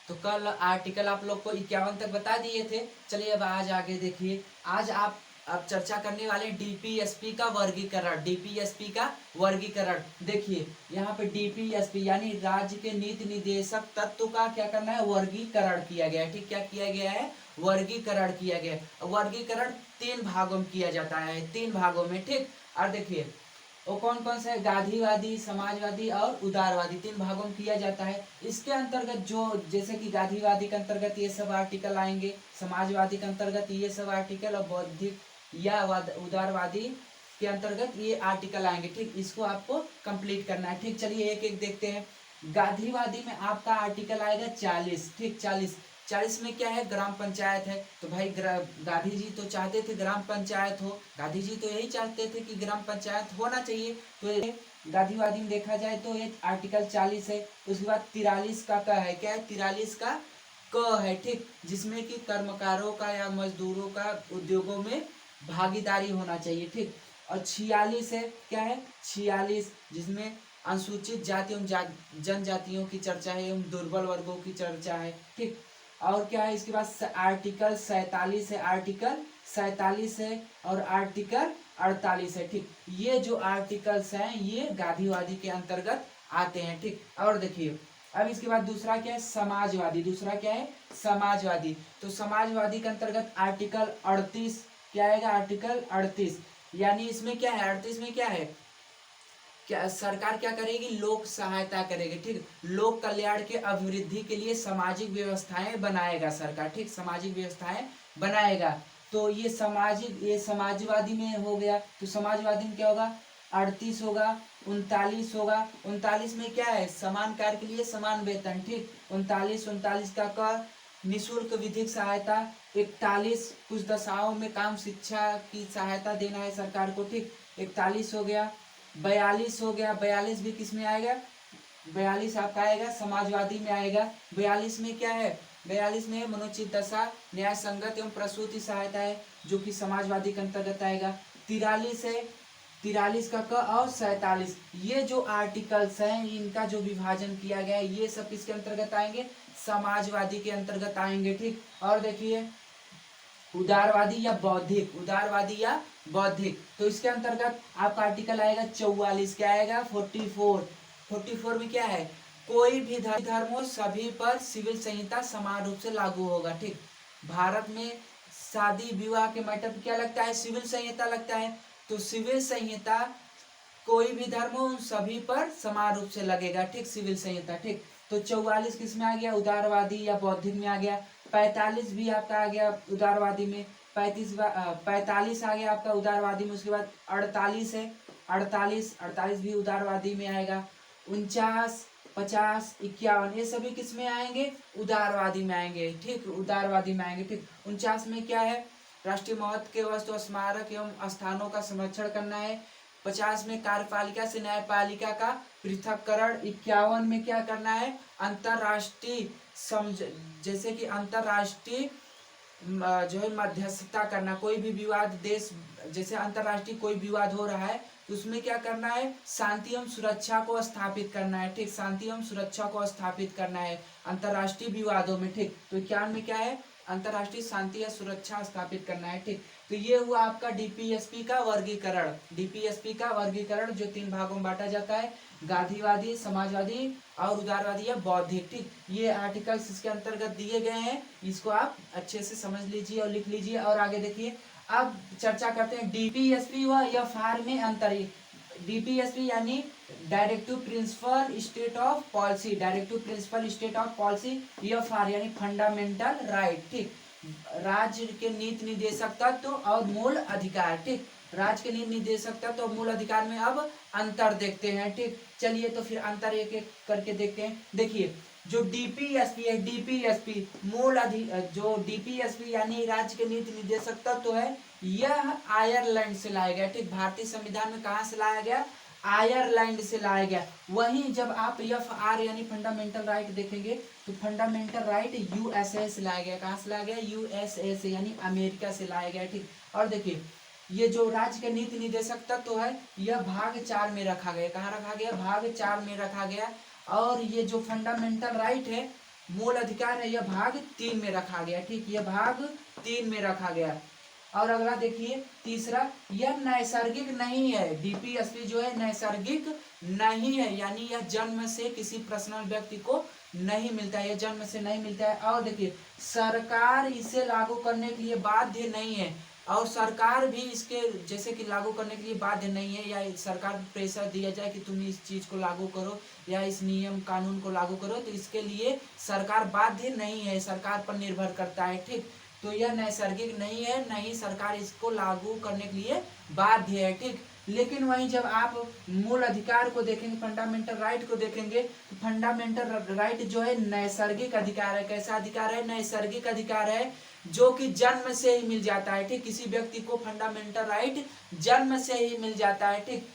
तो कल आर्टिकल आप लोग को 51 तक बता दिए थे। चलिए अब आज आगे देखिए। आज आप अब चर्चा करने वाले डीपीएसपी का वर्गीकरण। डीपीएसपी का वर्गीकरण देखिए, यहाँ पे डीपीएसपी यानी राज्य के नीति निदेशक तत्व का क्या करना है, वर्गीकरण किया गया है। ठीक, क्या किया गया है, वर्गीकरण किया गया है। वर्गीकरण 3 भागों में किया जाता है, 3 भागों में। ठीक, और देखिए वो कौन कौन से है, गांधीवादी, समाजवादी और उदारवादी, 3 भागों में किया जाता है। इसके अंतर्गत जो जैसे कि गांधीवादी के अंतर्गत ये सब आर्टिकल आएंगे, समाजवादी के अंतर्गत ये सब आर्टिकल, और बौद्धिक या उदारवादी के अंतर्गत ये आर्टिकल आएंगे। ठीक, इसको आपको कंप्लीट करना है। ठीक, चलिए एक एक देखते हैं। गांधीवादी में आपका आर्टिकल आएगा 40। ठीक, 40 में क्या है, ग्राम पंचायत है। तो भाई गांधी जी तो चाहते थे ग्राम पंचायत हो, गांधी जी तो यही चाहते थे कि ग्राम पंचायत होना चाहिए। तो ये गांधीवादी में देखा जाए तो ये आर्टिकल 40 है। उसके बाद 43 का है, क्या है, 43 का है। ठीक, जिसमें कि कर्मकारों का या मजदूरों का उद्योगों में भागीदारी होना चाहिए। ठीक, और 46 है, क्या है, 46 जिसमें अनुसूचित जाति एवं जनजातियों की चर्चा है एवं दुर्बल वर्गों की चर्चा है। ठीक, और क्या है इसके बाद आर्टिकल 47 है, आर्टिकल 47 है और आर्टिकल 48 है। ठीक, ये जो आर्टिकल्स हैं ये गांधीवादी के अंतर्गत आते हैं। ठीक, और देखिए अब इसके बाद दूसरा क्या है, समाजवादी। दूसरा क्या है, समाजवादी। तो समाजवादी के अंतर्गत आर्टिकल 38 क्या आएगा, आर्टिकल 38 यानी इसमें क्या है, 38 में क्या है, क्या सरकार क्या करेगी, लोक सहायता करेगी। ठीक, लोक कल्याण के अभिवृद्धि के लिए सामाजिक व्यवस्थाएं बनाएगा सरकार। ठीक, सामाजिक व्यवस्थाएं बनाएगा। तो ये समाजवादी में हो गया। तो समाजवादी में क्या होगा, 38 होगा, 39 होगा। 39 में क्या है, समान कार्य के लिए समान वेतन। ठीक, 39 का कर निःशुल्क विधिक सहायता। 41 कुछ दशाओं में काम शिक्षा की सहायता देना है सरकार को। ठीक, 41 हो गया। 42 हो गया, 42 भी किस में आएगा, 42 आपका आएगा समाजवादी में आएगा। 42 में क्या है, 42 में मनोचित दशा, न्याय संगत एवं प्रसूति सहायता है, जो कि समाजवादी के अंतर्गत आएगा। 43 है, 43 का क और 47 ये जो आर्टिकल्स हैं इनका जो विभाजन किया गया है ये सब किसके अंतर्गत आएंगे, समाजवादी के अंतर्गत आएंगे। ठीक, और देखिए उदारवादी या बौद्धिक, उदारवादी या बौद्धिक, तो इसके अंतर्गत आपका आर्टिकल आएगा 44। क्या आएगा, 44 में क्या है, कोई भी धर्म हो सभी पर सिविल संहिता समान रूप से लागू होगा। ठीक, भारत में शादी विवाह के मैटर पर क्या लगता है, सिविल संहिता लगता है। तो सिविल संहिता कोई भी धर्म हो उन सभी पर समान रूप से लगेगा। ठीक, सिविल संहिता। ठीक, तो 44 किस में आ गया, उदारवादी या बौद्धिक में आ गया। 45 भी आपका आ गया उदारवादी में। 45 आ गया आपका उदारवादी में। उसके बाद 48 है, 48 भी उदारवादी में आएगा। 49, 50, 51 ये सभी किस में आएंगे, उदारवादी में आएंगे। ठीक, उदारवादी में आएंगे। ठीक, 49 में क्या है, राष्ट्रीय महत्व के वस्तु स्मारक एवं स्थानों का संरक्षण करना है। 50 में कार्यपालिका से न्यायपालिका का पृथककरण। 51 में क्या करना है, अंतरराष्ट्रीय समझ, जैसे कि अंतरराष्ट्रीय जो है मध्यस्थता करना। कोई भी विवाद देश, जैसे अंतरराष्ट्रीय कोई विवाद हो रहा है तो उसमें क्या करना है, शांति एवं सुरक्षा को स्थापित करना है। ठीक, शांति एवं सुरक्षा को स्थापित करना है अंतरराष्ट्रीय विवादों में। ठीक, तो 51 में क्या है, अंतरराष्ट्रीय शांति या सुरक्षा स्थापित करना है। ठीक, तो ये हुआ आपका डीपीएसपी का वर्गीकरण। डीपीएसपी का वर्गीकरण जो 3 भागों में बांटा जाता है, गांधीवादी, समाजवादी और उदारवादी या बौद्धिक। ठीक, ये आर्टिकल्स इसके अंतर्गत दिए गए हैं, इसको आप अच्छे से समझ लीजिए और लिख लीजिए। और आगे देखिए, अब चर्चा करते हैं डीपीएसपी व एफआर में अंतर। डीपीएसपी यानी directive principle state of policy, directive principle state of policy. FR यानी फंडामेंटल राइट। ठीक, राज्य के नीति निर्देशक तत्व और मूल अधिकार। ठीक, राज्य के नीति निर्देशक तत्व और मूल अधिकार में अब अंतर देखते हैं। ठीक, चलिए तो फिर अंतर एक एक करके देखते हैं। देखिए जो डीपीएसपी है, डीपीएसपी जो डीपीएसपी यानी राज्य के नीति निर्देशक तत्व है, यह आयरलैंड से लाया गया। ठीक, भारतीय संविधान में कहाँ से लाया गया, आयरलैंड से लाया गया। वहीं जब आप एफआर यानी फंडामेंटल राइट देखेंगे तो फंडामेंटल राइट यूएसए से लाया गया। कहाँ से लाया गया, यूएसए से यानी अमेरिका से लाया गया। ठीक, और देखिए ये जो राज्य के नीति निर्देशक तत्व है यह भाग 4 में रखा गया। कहाँ रखा गया, भाग 4 में रखा गया। और ये जो फंडामेंटल राइट है मूल अधिकार है, यह भाग 3 में रखा गया। ठीक, यह भाग 3 में रखा गया। और अगला देखिए तीसरा, यह नैसर्गिक नहीं है। डीपीएसपी जो है नैसर्गिक नहीं है, यानी यह जन्म से किसी पर्सनल व्यक्ति को नहीं मिलता है, यह जन्म से नहीं मिलता है। और देखिए सरकार इसे लागू करने के लिए बाध्य नहीं है, और सरकार भी इसके जैसे कि लागू करने के लिए बाध्य नहीं है, या सरकार को प्रेशर दिया जाए कि तुम इस चीज को लागू करो या इस नियम कानून को लागू करो, तो इसके लिए सरकार बाध्य नहीं है, सरकार पर निर्भर करता है। ठीक, तो यह नैसर्गिक नहीं है, नहीं सरकार इसको लागू करने के लिए बाध्य है। ठीक, लेकिन वहीं जब आप मूल अधिकार को देखेंगे, फंडामेंटल राइट को देखेंगे, तो फंडामेंटल राइट जो है नैसर्गिक अधिकार है। कैसा अधिकार है? नैसर्गिक अधिकार है, जो कि जन्म से ही मिल जाता है। ठीक, किसी व्यक्ति को फंडामेंटल राइट जन्म से ही मिल जाता है। ठीक,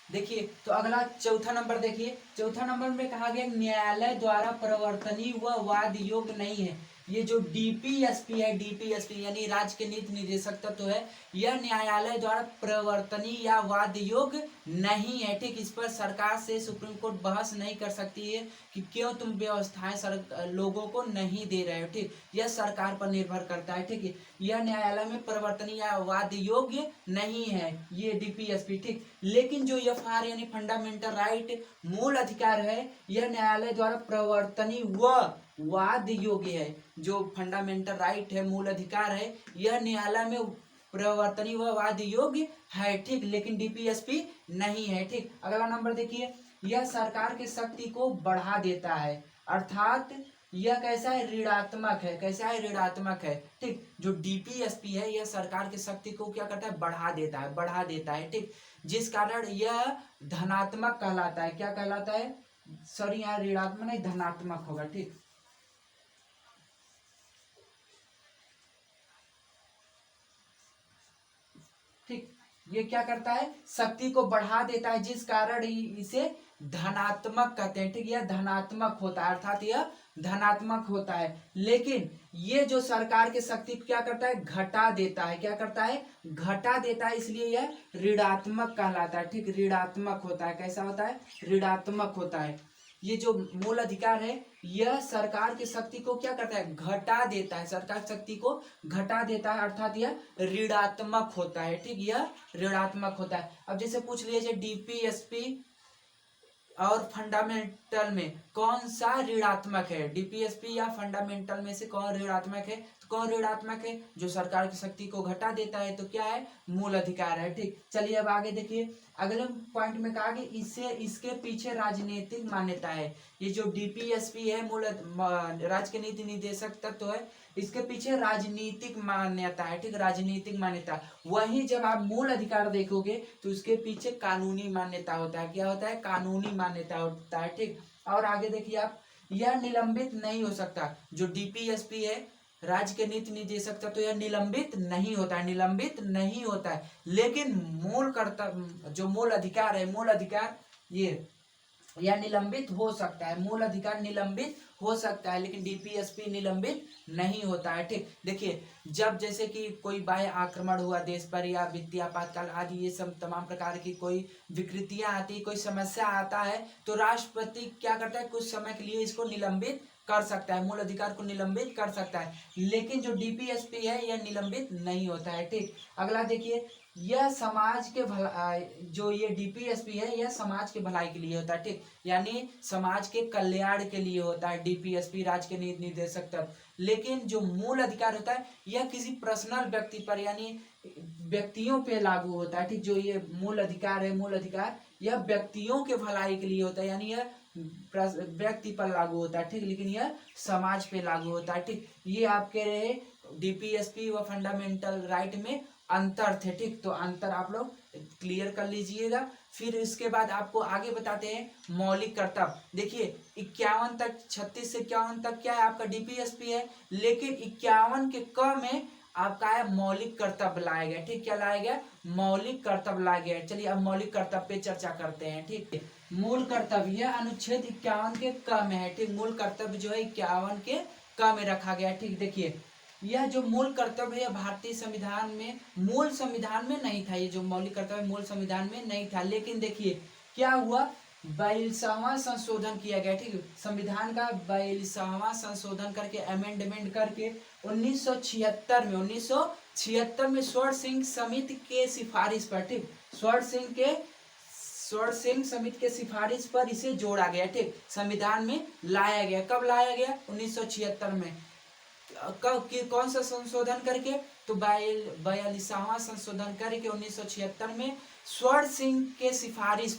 देखिए तो अगला चौथा नंबर देखिए, चौथा नंबर में कहा गया न्यायालय द्वारा प्रवर्तनीय व वाद योग्य नहीं है। ये जो डीपीएसपी है, डीपीएसपी यानी राज्य के नीति निदेशक तत्व है, यह न्यायालय द्वारा प्रवर्तनीय या वाद योग्य नहीं है। ठीक, इस पर सरकार से सुप्रीम कोर्ट बहस नहीं कर सकती है कि क्यों तुम व्यवस्थाएं लोगों को नहीं दे रहे हो। ठीक, यह सरकार पर निर्भर करता है। ठीक है, यह न्यायालय में परिवर्तनीय या वाद योग्य नहीं है, ये डीपीएसपी। ठीक, लेकिन जो एफआर यानी फंडामेंटल राइट मूल अधिकार है, यह न्यायालय द्वारा प्रवर्तनीय व वाद योग्य है। जो फंडामेंटल राइट है, मूल अधिकार है, यह न्यायालय में प्रवर्तनीय व वाद योग्य है। ठीक, लेकिन डीपीएसपी नहीं है। ठीक, अगला नंबर देखिए, यह सरकार की शक्ति को बढ़ा देता है, अर्थात यह कैसा है? ऋणात्मक है। कैसा है? ऋणात्मक है। ठीक, जो डीपीएसपी है यह सरकार की शक्ति को क्या करता है? बढ़ा देता है, बढ़ा देता है। ठीक, जिस कारण यह धनात्मक कहलाता है। क्या कहलाता है? सॉरी, यहाँ ऋणात्मक नहीं, धनात्मक होगा। ठीक, ठीक, ये क्या करता है? शक्ति को बढ़ा देता है, जिस कारण इसे धनात्मक कहते हैं। ठीक, यह धनात्मक होता है, अर्थात यह धनात्मक होता है। लेकिन ये जो सरकार की शक्ति को क्या करता है? घटा देता है। क्या करता है? घटा देता है, इसलिए यह ऋणात्मक कहलाता है। ठीक, ऋणात्मक होता है। कैसा होता है? ऋणात्मक होता है। ये जो मूल अधिकार है, यह सरकार की शक्ति को क्या करता है? घटा देता है, सरकार शक्ति को घटा देता है, अर्थात यह ऋणात्मक होता है। ठीक, यह ऋणात्मक होता है। अब जैसे पूछ लीजिए डीपीएसपी और फंडामेंटल में कौन सा ऋणात्मक है? डीपीएसपी या फंडामेंटल में से कौन ऋणात्मक है? तो कौन ऋणात्मक है? जो सरकार की शक्ति को घटा देता है, तो क्या है? मूल अधिकार है। ठीक, चलिए अब आगे देखिए, अगले पॉइंट में कहा कि इससे इसके पीछे राजनीतिक मान्यता है। ये जो डीपीएसपी है, मूल राज्य के नीति निदेशक तत्व है, इसके पीछे राजनीतिक मान्यता है। ठीक, राजनीतिक मान्यता। वहीं जब आप मूल अधिकार देखोगे तो उसके पीछे कानूनी मान्यता होता है। क्या होता है? कानूनी मान्यता होता है। ठीक, और आगे देखिए आप, यह निलंबित नहीं हो सकता। जो डीपीएसपी है, राज्य के नीति निदेशक तत्व, तो यह निलंबित नहीं होता है, निलंबित नहीं होता है। लेकिन मूल कर्तव्य जो मूल अधिकार है, मूल अधिकार ये या निलंबित हो सकता है। मूल अधिकार निलंबित हो सकता है, लेकिन डीपीएसपी निलंबित नहीं होता है। ठीक, देखिए जब जैसे कि कोई बाह्य आक्रमण हुआ देश पर, या वित्तीय आपातकाल आदि, ये सब तमाम प्रकार की कोई विकृतियां आती, कोई समस्या आता है, तो राष्ट्रपति क्या करता है? कुछ समय के लिए इसको निलंबित कर सकता है, मूल अधिकार को निलंबित कर सकता है। लेकिन जो डीपीएसपी है यह निलंबित नहीं होता है। ठीक, अगला देखिए, यह समाज के जो ये डीपीएसपी है, यह समाज के भलाई के लिए होता है। ठीक, यानी समाज के कल्याण के लिए होता है डीपीएसपी, राज्य के नीति निर्देशक तत्व। लेकिन जो मूल अधिकार होता है, यह किसी पर्सनल व्यक्ति पर यानी व्यक्तियों पे लागू होता है। ठीक, जो ये मूल अधिकार है, मूल अधिकार यह व्यक्तियों के भलाई के लिए होता है, यानी यह व्यक्ति पर लागू होता है। ठीक, लेकिन यह समाज पे लागू होता है। ठीक, ये आपके रहे डीपीएसपी व फंडामेंटल राइट में अंतर थे। ठीक, तो अंतर आप लोग क्लियर कर लीजिएगा। फिर इसके बाद आपको आगे बताते हैं मौलिक कर्तव्य। देखिए 51 तक, 36 से 51 तक क्या है? आपका डीपीएसपी है, लेकिन 51 के क में आपका है मौलिक कर्तव्य लाया गया। ठीक, क्या लाया गया? मौलिक कर्तव्य लाया गया। चलिए अब मौलिक कर्तव्य पे चर्चा करते हैं। ठीक, मूल कर्तव्य यह अनुच्छेद 51 के क में है। ठीक, मूल कर्तव्य जो है 51 के क में रखा गया। ठीक, देखिए यह जो मूल कर्तव्य है भारतीय संविधान में, मूल संविधान में नहीं था। ये जो मौलिक कर्तव्य मूल संविधान में नहीं था, लेकिन देखिए क्या हुआ 42वां संशोधन किया गया, ठीक है। संविधान का 42वां संशोधन करके अमेंडमेंट करके 1976 में स्वर्ण सिंह समिति के सिफारिश पर, ठीक, स्वर्ण सिंह समिति के सिफारिश पर इसे जोड़ा गया, ठीक, संविधान में लाया गया। कब लाया गया? 1976 में। कौन सा संशोधन करके? तो 42वां संशोधन करके 1976 में स्वर्ण सिंह के सिफारिश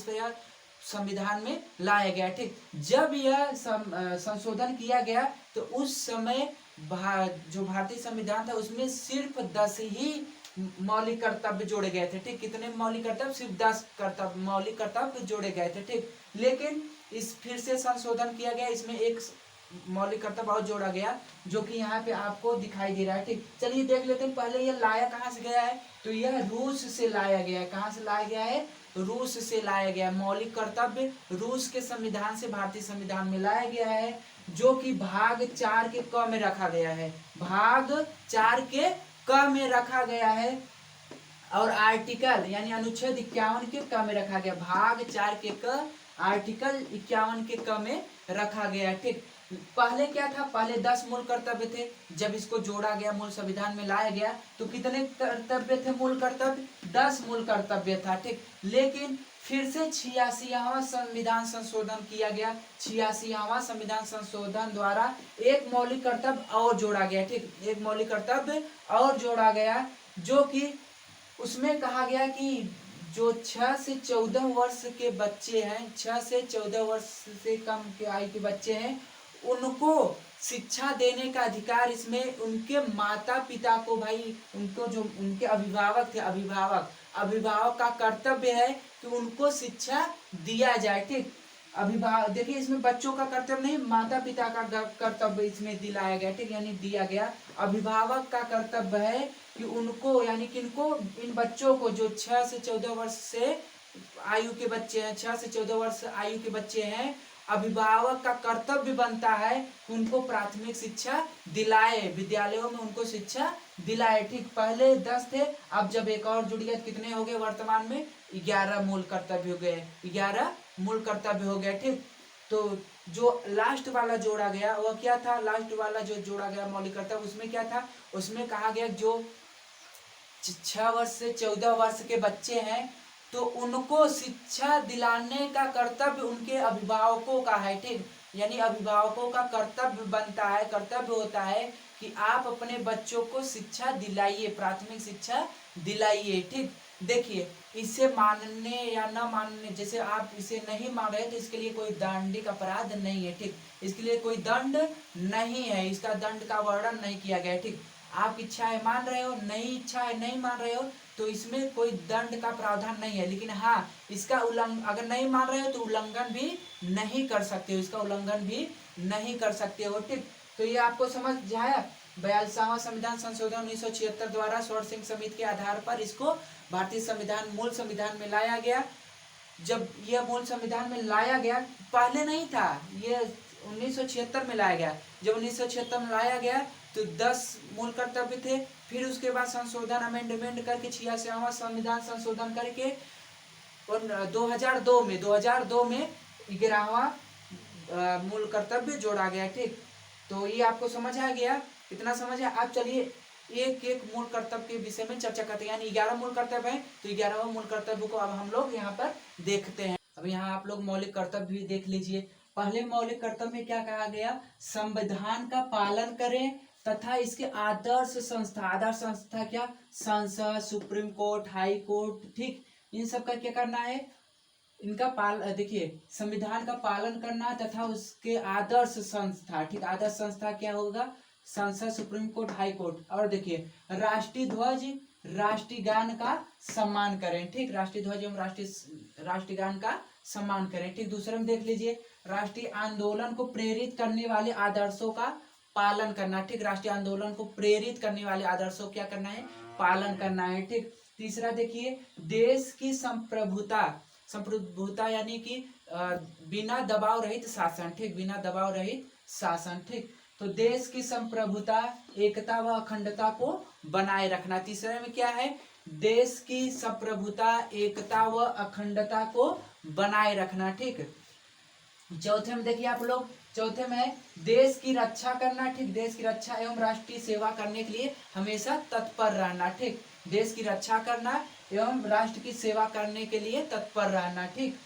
पर यह संविधान में लाया गया, ठीक। जब यह संशोधन किया गया तो उस समय जो भारतीय संविधान था उसमें सिर्फ 10 ही मौलिक कर्तव्य जोड़े गए थे, ठीक। कितने मौलिक कर्तव्य? सिर्फ 10 मौलिक कर्तव्य जोड़े गए थे, ठीक। लेकिन इस फिर से संशोधन किया गया, इसमें एक मौलिक कर्तव्य और जोड़ा गया जो कि यहाँ पे आपको दिखाई दे रहा है, ठीक। चलिए देख लेते हैं। पहले यह लाया कहाँ से गया है? तो यह रूस से लाया गया है। कहाँ से लाया गया है? रूस से लाया गया। मौलिक कर्तव्य रूस के संविधान से भारतीय संविधान में लाया गया है, जो कि भाग 4 के क में रखा गया है। भाग 4 के क में रखा गया है और आर्टिकल यानी अनुच्छेद 51 के क में रखा गया। भाग 4 के क आर्टिकल 51 के क में रखा गया, ठीक। पहले क्या था? पहले 10 मूल कर्तव्य थे। जब इसको जोड़ा गया, मूल संविधान में लाया गया तो कितने कर्तव्य थे? मूल कर्तव्य 10 मूल कर्तव्य था, ठीक। लेकिन फिर से 86वां संविधान संशोधन किया गया। 86वां संविधान संशोधन द्वारा एक मौलिक कर्तव्य और जोड़ा गया, ठीक। एक मौलिक कर्तव्य और जोड़ा गया, जो कि उसमें कहा गया कि जो 6 से 14 वर्ष के बच्चे हैं, 6 से 14 वर्ष से कम के आयु के बच्चे हैं, उनको शिक्षा देने का अधिकार इसमें उनके माता पिता को, भाई उनको जो उनके अभिभावक थे, अभिभावक का कर्तव्य है कि उनको शिक्षा दिया जाए, ठीक। अभिभावक, देखिए इसमें बच्चों का कर्तव्य नहीं, माता पिता का कर्तव्य इसमें दिलाया गया, ठीक, यानी दिया गया। अभिभावक का कर्तव्य है कि उनको, यानी किनको? इन बच्चों को जो 6 से 14 वर्ष से आयु के बच्चे हैं, 6 से 14 वर्ष आयु के बच्चे हैं, अभिभावक का कर्तव्य बनता है कि उनको प्राथमिक शिक्षा दिलाए, विद्यालयों में उनको शिक्षा दिलाए, ठीक। पहले 10 थे, अब जब एक और जुड़ गया, कितने हो गए? वर्तमान में 11 मूल कर्तव्य हो गए, 11 मूल कर्तव्य हो गए, ठीक। तो जो लास्ट वाला जोड़ा गया वह क्या था? लास्ट वाला जो जोड़ा गया मौलिक कर्तव्य, उसमें क्या था? उसमें कहा गया जो 6 वर्ष से 14 वर्ष के बच्चे हैं तो उनको शिक्षा दिलाने का कर्तव्य उनके अभिभावकों का है, ठीक। यानी अभिभावकों का कर्तव्य बनता है, कर्तव्य होता है कि आप अपने बच्चों को शिक्षा दिलाइए, प्राथमिक शिक्षा दिलाइए, ठीक। देखिए, इसे मानने या न मानने, जैसे आप इसे नहीं मान रहे तो इसके लिए कोई दंडिक अपराध नहीं है, ठीक। इसके लिए कोई दंड नहीं है, इसका दंड का वर्णन नहीं किया गया, ठीक। आप इच्छा है मान रहे हो, नहीं इच्छा है नहीं मान रहे हो, तो इसमें कोई दंड का प्रावधान नहीं है। लेकिन हाँ, इसका अगर नहीं मान रहे हो तो उल्लंघन भी नहीं कर सकते हो, इसका उल्लंघन भी नहीं कर सकते हो, ठीक। तो ये आपको समझ आया। 42वां संविधान संशोधन 1976 द्वारा स्वर्ण सिंह समिति के आधार पर इसको भारतीय संविधान, मूल संविधान में लाया गया। जब यह मूल संविधान में लाया गया, पहले नहीं था, ये 1976 में लाया गया। जब 1976 में लाया गया तो 10 मूल कर्तव्य थे। फिर उसके बाद संशोधन, अमेंडमेंट करके 86वां संविधान संशोधन करके और 2002 में 11वां मूल कर्तव्य जोड़ा गया, ठीक। तो ये आपको समझ आ गया, कितना समझ है? आप चलिए एक एक मूल कर्तव्य के विषय में चर्चा करते हैं। यानी 11 मूल कर्तव्य है, तो 11वां मूल कर्तव्य को अब हम लोग यहाँ पर देखते हैं। अब यहाँ आप लोग मौलिक कर्तव्य भी देख लीजिए। पहले मौलिक कर्तव्य में क्या कहा गया? संविधान का पालन करें तथा इसके आदर्श संस्था क्या? संसद, सुप्रीम कोर्ट, हाई कोर्ट, ठीक, इन सब का क्या करना है? इनका देखिए, संविधान का पालन करना तथा उसके आदर्श संस्था, ठीक, आदर्श संस्था क्या होगा? संसद, सुप्रीम कोर्ट, हाई कोर्ट। और देखिए, राष्ट्रीय ध्वज, राष्ट्रीय गान का सम्मान करें, ठीक, राष्ट्रीय ध्वज एवं राष्ट्रीय गान का सम्मान करें, ठीक। दूसरे में देख लीजिए, राष्ट्रीय आंदोलन को प्रेरित करने वाले आदर्शों का पालन करना, ठीक, राष्ट्रीय आंदोलन को प्रेरित करने वाले आदर्शों क्या करना है? पालन करना है, ठीक। तीसरा देखिए, देश की संप्रभुता यानी कि बिना दबाव रहित शासन, ठीक, बिना दबाव रहित शासन, ठीक। तो देश की संप्रभुता, एकता व अखंडता को बनाए रखना। तीसरे में क्या है? देश की संप्रभुता, एकता व अखंडता को बनाए रखना। ठीक, चौथे में देखिए आप लोग, चौथे में है देश की रक्षा करना। ठीक, देश की रक्षा एवं राष्ट्रीय सेवा करने के लिए हमेशा तत्पर रहना। ठीक, देश की रक्षा करना एवं राष्ट्र की सेवा करने के लिए तत्पर रहना। ठीक,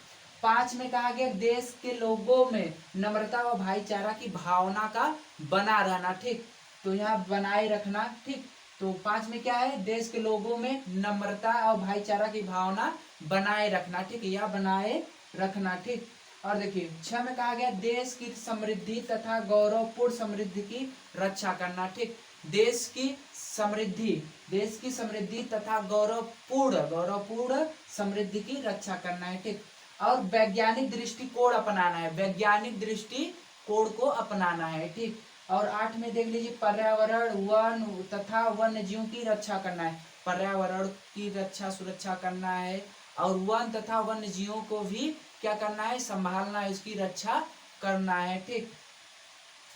5 में कहा गया देश के लोगों में नम्रता व भाईचारा की भावना का बना रहना। ठीक, तो यहाँ बनाए रखना। ठीक, तो 5 में क्या है, देश के लोगों में नम्रता और भाईचारा की भावना बनाए रखना। ठीक, यह बनाए रखना। ठीक, और देखिए 6 में कहा गया देश की समृद्धि तथा गौरवपूर्ण समृद्धि की रक्षा करना। ठीक, देश की समृद्धि, देश की समृद्धि तथा गौरवपूर्ण समृद्धि की रक्षा करना है। ठीक, और वैज्ञानिक दृष्टिकोण अपनाना है, वैज्ञानिक दृष्टिकोण को अपनाना है। ठीक, और 8 में देख लीजिए पर्यावरण वन तथा वन्य जीवों की रक्षा करना है, पर्यावरण की रक्षा सुरक्षा करना है, और वन तथा वन्य जीवों को भी क्या करना है, संभालना है, उसकी रक्षा करना है। ठीक,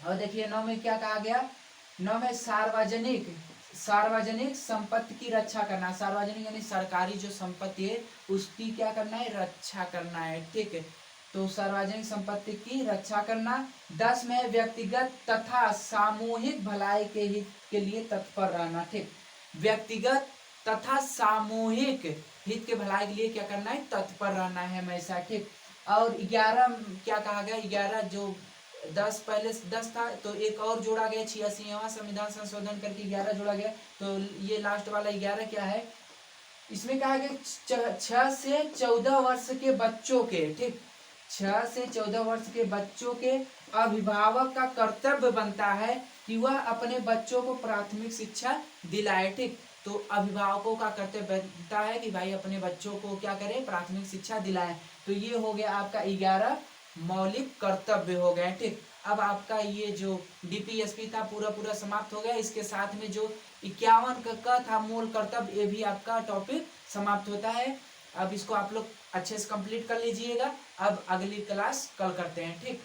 और देखिए 9 में क्या कहा गया, 9 में सार्वजनिक संपत्ति की रक्षा करना, सार्वजनिक यानी सरकारी जो संपत्ति है उसकी क्या करना है, रक्षा करना है। ठीक है, तो सार्वजनिक संपत्ति की रक्षा करना। 10 में व्यक्तिगत तथा सामूहिक भलाई के हित के लिए तत्पर रहना। ठीक, व्यक्तिगत तथा सामूहिक हित के भलाई के लिए क्या करना है, तत्पर रहना है हमेशा। ठीक, और 11 क्या कहा गया, 11 जो 10 पहले 10 था तो एक और जोड़ा गया, 86वां संविधान संशोधन करके 11 जोड़ा गया, तो ये लास्ट वाला 11 क्या है, इसमें कहा गया 6 से 14 वर्ष के बच्चों के, ठीक, 6 से 14 वर्ष के बच्चों के अभिभावक का कर्तव्य बनता है कि वह अपने बच्चों को प्राथमिक शिक्षा दिलाए। ठीक, तो अभिभावकों का कर्तव्य बनता है कि भाई अपने बच्चों को क्या करें, प्राथमिक शिक्षा दिलाएं। तो ये हो गया आपका 11 मौलिक कर्तव्य हो गए। ठीक, अब आपका ये जो डीपीएसपी था पूरा समाप्त हो गया। इसके साथ में जो 51 का था मूल कर्तव्य, ये भी आपका टॉपिक समाप्त होता है। अब इसको आप लोग अच्छे से कंप्लीट कर लीजिएगा। अब अगली क्लास कल करते हैं। ठीक।